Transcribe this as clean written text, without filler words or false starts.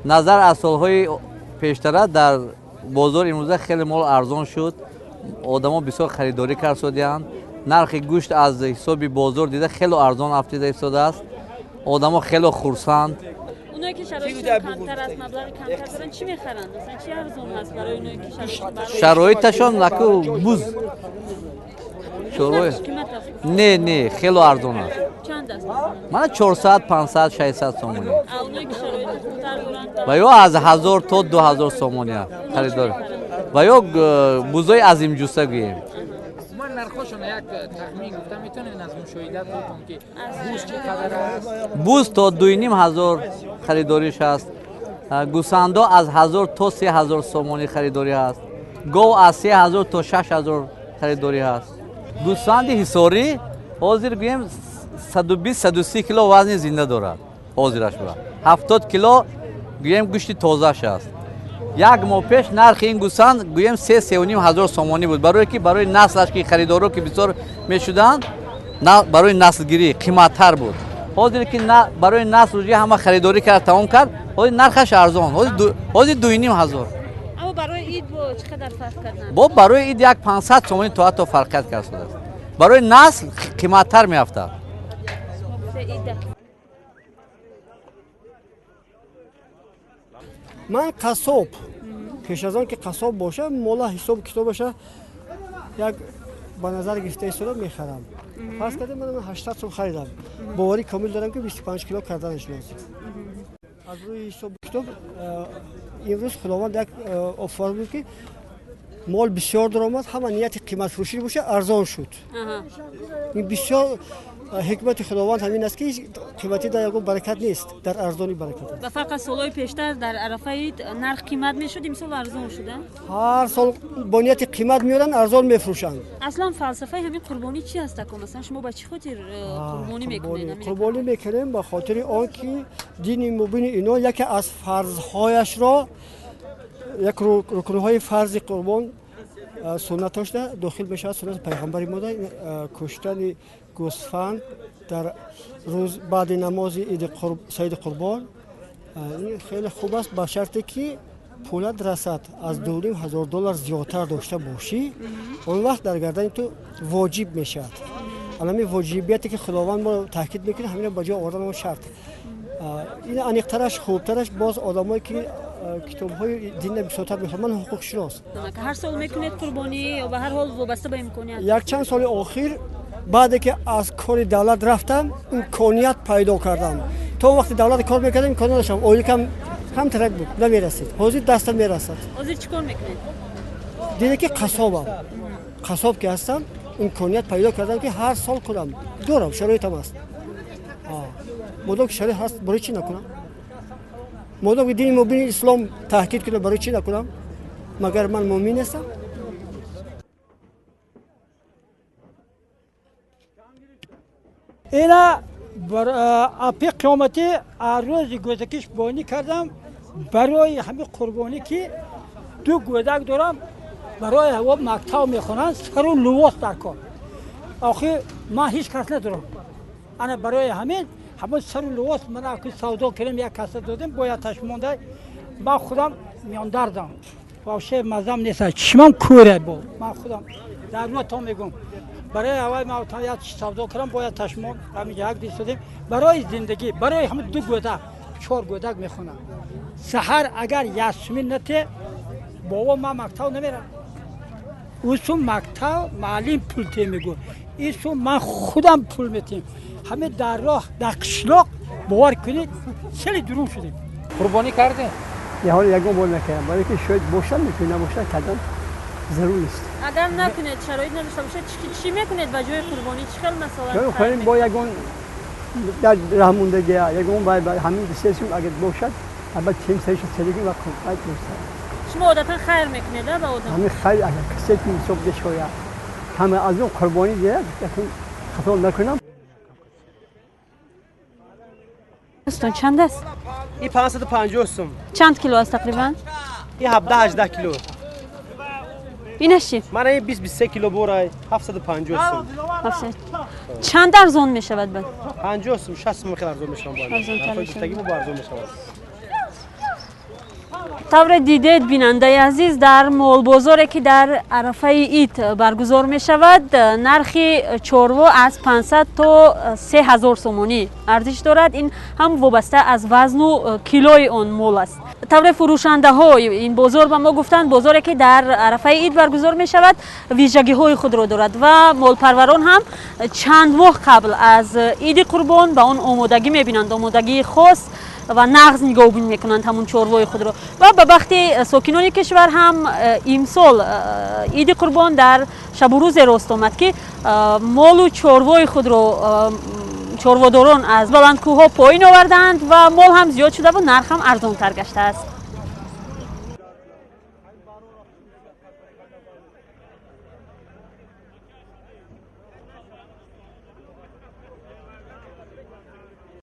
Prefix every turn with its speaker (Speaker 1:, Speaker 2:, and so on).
Speaker 1: назар аз солҳои пештара дар бозор имрӯза хеле мол арзон шуд. Одамо бисёр харидорӣ кард. Нархи гӯшт аз ҳисоби бозор дида хеле арзон афтида истодааст. Одамо хеле хурсанд.
Speaker 2: اونایی که شرایطشون کمتر است، مبلغ کمتر دارن چی میخرن؟ مثلا چی ارزون هست برای اونایی که
Speaker 1: شرایطشون لکو بوز. شرایط نه خیلی ارزون است.
Speaker 2: چند است؟
Speaker 1: من 400 500 600 سومونی.
Speaker 2: اونایی که شرایط خوبتر دارن
Speaker 1: و یا از 1000 تا 2000 سومونی خریدار. و یا بوزای عظیم جوسه گوییم.
Speaker 3: من نرخشون یک تخمین گفتم میتونین از مشاهدات بکنم که بوز چقدر است؟
Speaker 1: بوز تا 2500 خریداریش است. گوسفندا از 1000 تا 3000 سومونی خریداری است. گاو از 3000 تا 6000 خریداری است. گوسفند حصاری حاضر گویم 120 130 کیلو وزن زنده دارد. حاضرش بود. 70 کیلو گویم گوشت تازه است. یک ماه پیش نرخ این گوسفند گویم 3-3.5 سومانی بود. برای که برای نسلش که خریدارو که بسیار میشدند برای نسلگیری قیمت‌تر بود. حاضر که برای نسل روزی همه خریداری کرد تمام کرد. حاضر نرخش ارزان. حاضر 2,500.
Speaker 2: اما برای عید با چقدر فرق کردن؟
Speaker 1: با برای عید یک 500 سومانی تا فرقیت کرده است. برای نسل قیمت‌تر میافتد.
Speaker 4: من قصاب پیش از آن که قصاب باشه مولا حساب کتاب باشه یک به نظر گرفته ایستاده میخرم. فرض کردیم من 80 سوم خریدم. باوری کامل دارم که 25 کیلو کردنش لازم. از روی حساب کتاب امروز خداوند یک آفر بود که مال بسیار درآمد، همه نیت قیمت فروشی باشه ارزان شد. این بسیار حکمت خداوند همین است که قیمتی در یگان برکت نیست، در ارزانی برکت است.
Speaker 2: و فقط سالهای پیشتر در عرفه اید نرخ قیمت میشد، امسال ارزان شده؟
Speaker 4: هر سال با نیت قیمت میارن ارزان میفروشن.
Speaker 2: اصلا فلسفه همین قربانی چی هست که مثلا شما با چی خاطر قربانی میکنید؟
Speaker 4: قربانی میکنیم به خاطر آنکه دین مبین اینا یکی از فرضهایش را یک رکنهای فرض قربان سنتاش داخل میشه. سنت پیغمبر ما کشتن گوسفند در روز بعد نماز عید سید قربان این خیلی خوب است، با شرطی که پولت رسد از $2,500 زیادتر داشته باشی اون وقت در گردن تو واجب میشد. الان واجبیتی که خداوند ما تاکید میکنه همین با جای آوردن اون شرط. این انیقترش خوبترش باز آدمایی که کتاب‌های دین بسیار میخوان. من حقوق شناس
Speaker 2: هر سال میکنید قربانی یا به هر حال وابسته به امکانیت؟
Speaker 4: یک چند سال اخیر بعد که از کار دولت رفتم امکانیت پیدا کردم. تا وقتی دولت کار میکردم امکان نداشتم. اولی کم ترک بود نمیرسید. حاضر دستم میرسد.
Speaker 2: حاضر چیکار میکنید؟
Speaker 4: دیگه که قصاب که هستم امکانیت پیدا کردم که هر سال کنم. دارم شرایطم هست. مادام که شرایط هست برای چی نکنم؟ مادام که دین مبین اسلام تاکید کنه برای چی نکنم؟ مگر من مؤمن هستم؟
Speaker 5: اینا اپی قیامتی روز گذشتهش بانی کردم برای همین قربانی که دو گودک دارم برای هوا مکتب میخونن سر و لواس در کار. آخه من هیچ کس ندارم. انا برای همین سر و لواس من اگه سودا کردم یک کس دادم باید تشمونده با خودم میاندردم. واشه مزم نیست. چشمم کوره با من خودم در روی تا میگم. برای اول ما تا سودا کردم باید تشمون همین یک دیست دادیم برای زندگی برای همه دو گودک 4 گودک میخونم. سحر اگر یاسمین نته بابا ما مکتب نمیرم. اوسو مکتب معلم پول تی میگو. ایسو من خودم پول میتیم. همه در راه در قشلاق باور کنید خیلی درون شدیم.
Speaker 3: قربانی کرده؟
Speaker 4: یه حال یکم بول نکردم برای که شاید باشن میتونه نباشه کردن ضرور نیست.
Speaker 2: اگر نکنید شرایط نداشته باشه چی میکنید و جای قربانی چیکار مثلا؟
Speaker 4: خیلی با یگون در رحموندگی یگون باید همین دستشون اگر باشد البته تیم سرش سریگی و کمپایت میشه.
Speaker 2: شما عادتا خیر میکنید به آدم؟
Speaker 4: همین خیر اگر کسی که صبح دشویه همه از اون قربانی دیگه خطا نکنم.
Speaker 2: استون چند است؟
Speaker 6: این 550 سوم.
Speaker 2: چند کیلو است تقریبا؟
Speaker 6: این 17-18 کیلو.
Speaker 2: اینش چی؟
Speaker 6: من این 20-23 کیلو برای 750 سوم.
Speaker 2: چند ارزان میشود بعد؟
Speaker 6: 50 سوم 60 سوم خیلی ارزان میشون باید. ارزان تر میشه. با ارزان میشود.
Speaker 2: тавре дидед бинандаи азиз, дар молбозоре ки дар арафаи ид баргузор мешавад, нархи чорво аз 500 то 3000 сомонӣ арзиш дорад. ин ҳам вобаста аз вазну килои он мол аст. тавре фурӯшандаҳо ин бозор ба мо гуфтанд, бозоре ки дар арафаи ид баргузор мешавад вижагиҳои худро дорад ва молпарварон ҳам чанд моҳ қабл аз иди қурбон ба он омодагӣ мебинанд, омодагии хос ва нағз нигоҳубинӣ мекунанд ҳамун чорвои худро. ва ба бахти сокинони кишвар ҳам имсол иди қурбон дар шабу рӯзе рост омад ки молу чорвои худро чорводорон аз баландкӯҳҳо поин оварданд ва мол ҳам зиёд шуда ва нарх ҳам арзонтар гаштааст.